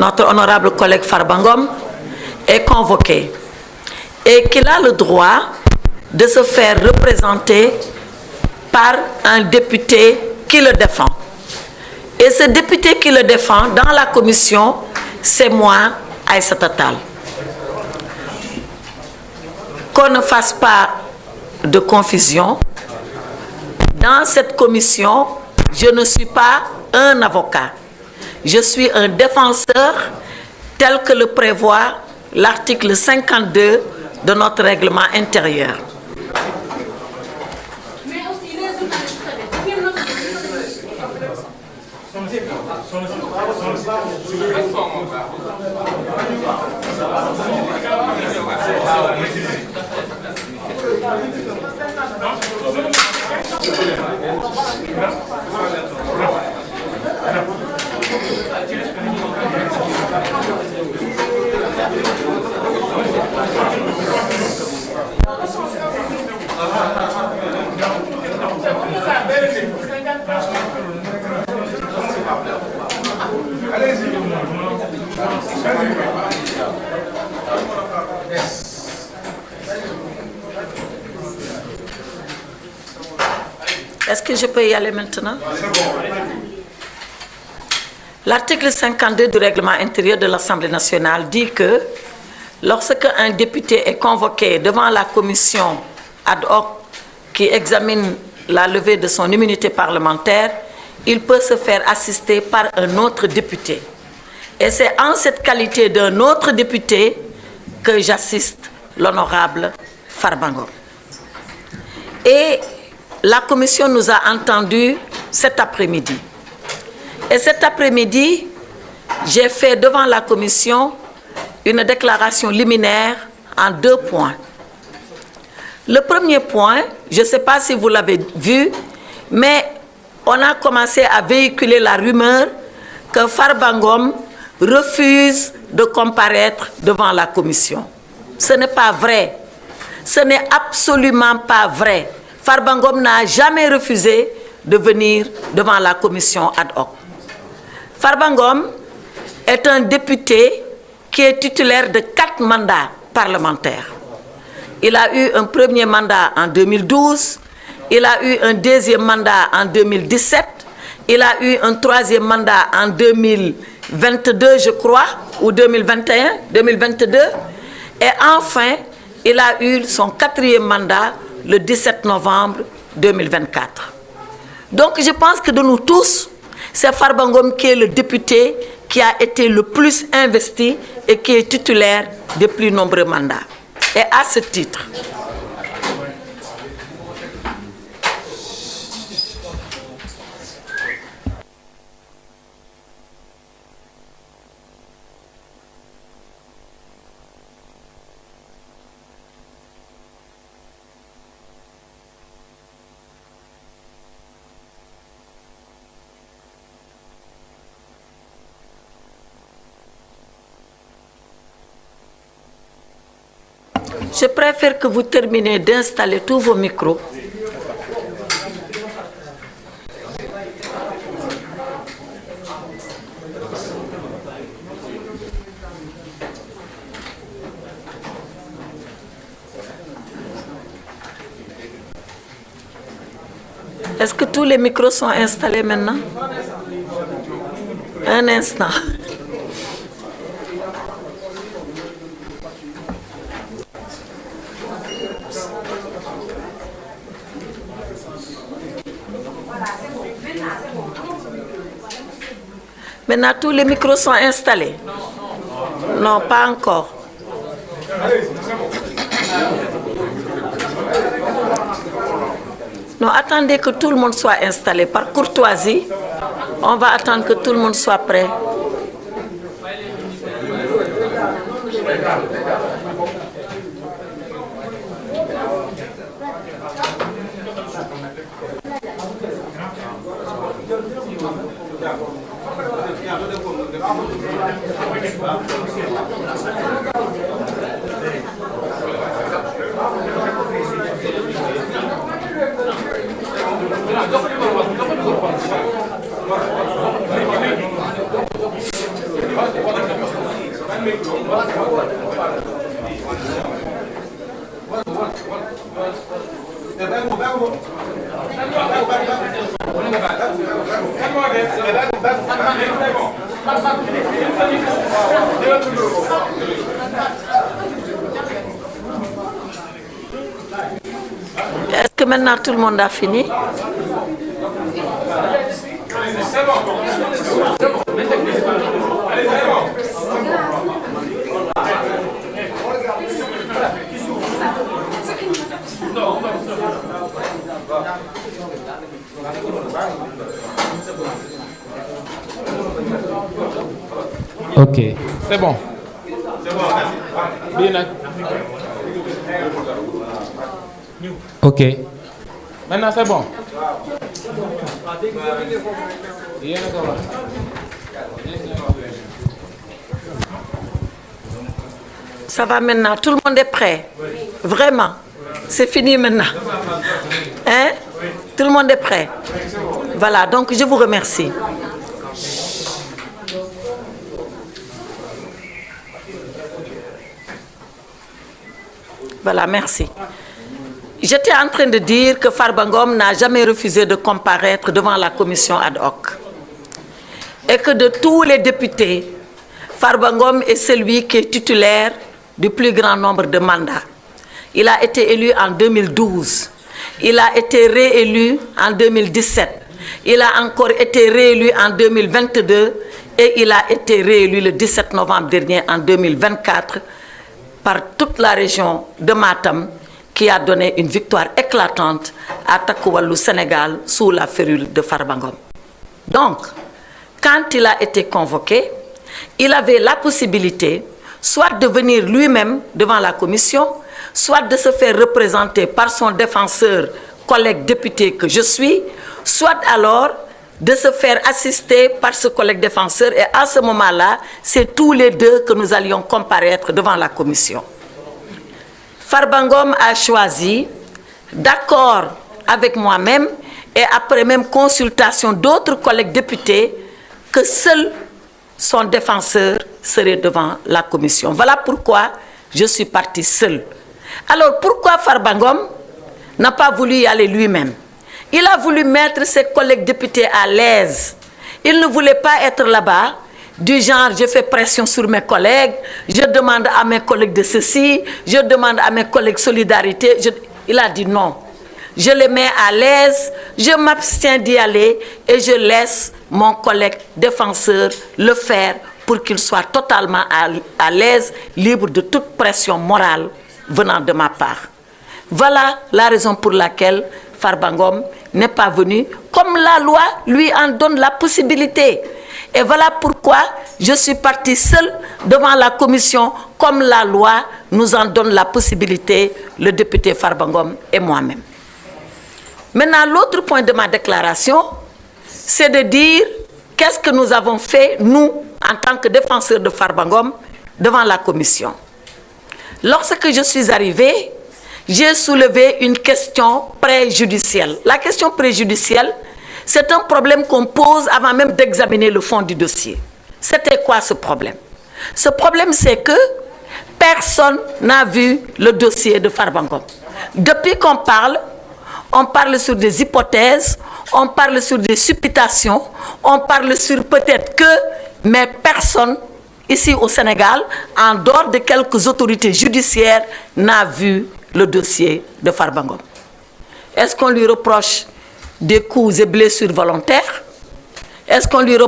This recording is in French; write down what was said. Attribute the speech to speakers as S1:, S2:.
S1: notre honorable collègue Farba Ngom, est convoqué et qu'il a le droit de se faire représenter par un député qui le défend. Et ce député qui le défend dans la commission, c'est moi, Aïssata Tall. Qu'on ne fasse pas de confusion. Dans cette commission, je ne suis pas un avocat. Je suis un défenseur tel que le prévoit l'article 52 de notre règlement intérieur. Est-ce que je peux y aller maintenant? L'article 52 du règlement intérieur de l'Assemblée nationale dit que lorsque un député est convoqué devant la commission ad hoc qui examine la levée de son immunité parlementaire, il peut se faire assister par un autre député. Et c'est en cette qualité d'un autre député que j'assiste l'honorable Farba Ngom. Et la commission nous a entendus cet après-midi. Et cet après-midi, j'ai fait devant la commission une déclaration liminaire en 2 points. Le premier point, je ne sais pas si vous l'avez vu, mais on a commencé à véhiculer la rumeur que Farba Ngom refuse de comparaître devant la commission. Ce n'est pas vrai. Ce n'est absolument pas vrai. Farba Ngom n'a jamais refusé de venir devant la commission ad hoc. Farba Ngom est un député qui est titulaire de 4 mandats parlementaires. Il a eu un premier mandat en 2012, il a eu un deuxième mandat en 2017, il a eu un troisième mandat en 2022, je crois, ou 2021, 2022, et enfin, il a eu son 4e mandat le 17 novembre 2024. Donc je pense que de nous tous, c'est Farba Ngom qui est le député qui a été le plus investi et qui est titulaire des plus nombreux mandats. Et à ce titre, je préfère que vous terminez d'installer tous vos micros. Est-ce que tous les micros sont installés maintenant? Un instant. Maintenant, tous les micros sont installés? Non, pas encore. Non, attendez que tout le monde soit installé. Par courtoisie, on va attendre que tout le monde soit prêt. Est-ce que maintenant tout le monde a fini?
S2: Ok. C'est bon. Bien. Ok. Maintenant c'est bon.
S1: Ça va maintenant, tout le monde est prêt? Vraiment? C'est fini maintenant? Hein? Tout le monde est prêt? Voilà, donc je vous remercie. Voilà, merci. J'étais en train de dire que Farba Ngom n'a jamais refusé de comparaître devant la commission ad hoc. Et que de tous les députés, Farba Ngom est celui qui est titulaire du plus grand nombre de mandats. Il a été élu en 2012. Il a été réélu en 2017. Il a encore été réélu en 2022 et il a été réélu le 17 novembre dernier en 2024 par toute la région de Matam qui a donné une victoire éclatante à Takku Wallu Sénégal sous la férule de Farba Ngom. Donc, quand il a été convoqué, il avait la possibilité soit de venir lui-même devant la commission, soit de se faire représenter par son défenseur, collègue député que je suis, soit alors de se faire assister par ce collègue défenseur. Et à ce moment-là, c'est tous les deux que nous allions comparaître devant la commission. Farba Ngom a choisi, d'accord avec moi-même et après même consultation d'autres collègues députés, que seul son défenseur serait devant la commission. Voilà pourquoi je suis partie seule. Alors pourquoi Farba Ngom n'a pas voulu y aller lui-même? Il a voulu mettre ses collègues députés à l'aise. Il ne voulait pas être là-bas, du genre je fais pression sur mes collègues, je demande à mes collègues de ceci, je demande à mes collègues solidarité. Il a dit non. Je les mets à l'aise, je m'abstiens d'y aller et je laisse mon collègue défenseur le faire pour qu'il soit totalement à l'aise, libre de toute pression morale venant de ma part. Voilà la raison pour laquelle Farba Ngom n'est pas venu, comme la loi lui en donne la possibilité. Et voilà pourquoi je suis partie seule devant la commission, comme la loi nous en donne la possibilité, le député Farba Ngom et moi-même. Maintenant, l'autre point de ma déclaration, c'est de dire qu'est-ce que nous avons fait, nous, en tant que défenseurs de Farba Ngom, devant la commission. Lorsque je suis arrivée, j'ai soulevé une question préjudicielle. La question préjudicielle, c'est un problème qu'on pose avant même d'examiner le fond du dossier. C'était quoi ce problème? Ce problème, c'est que personne n'a vu le dossier de Farba Ngom. Depuis qu'on parle, on parle sur des hypothèses, on parle sur des supputations, on parle sur peut-être que, mais personne ici au Sénégal, en dehors de quelques autorités judiciaires, n'a vu le dossier de Farba Ngom. Est-ce qu'on lui reproche des coups et blessures volontaires? Est-ce qu'on lui reproche